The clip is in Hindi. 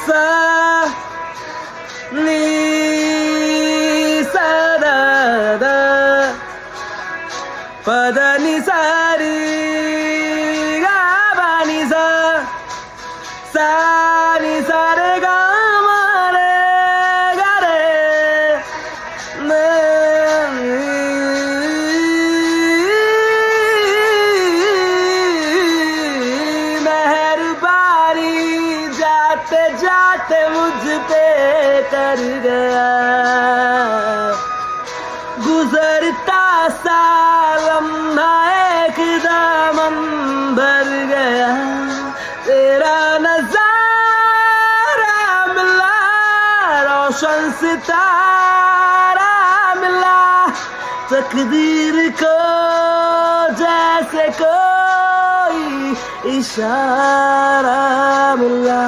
सा नी सा दा दा pa da ni sa ri ga ba ni sa ni sa re ga ma re ga re मेहरबानी जाते जाते मुझ पे कर गया गुजरता सा लम्हा एक दामन भर गया तेरा नजारा मिला रोशन सितारा मिला तकदीर को जैसे कोई इशारा मिला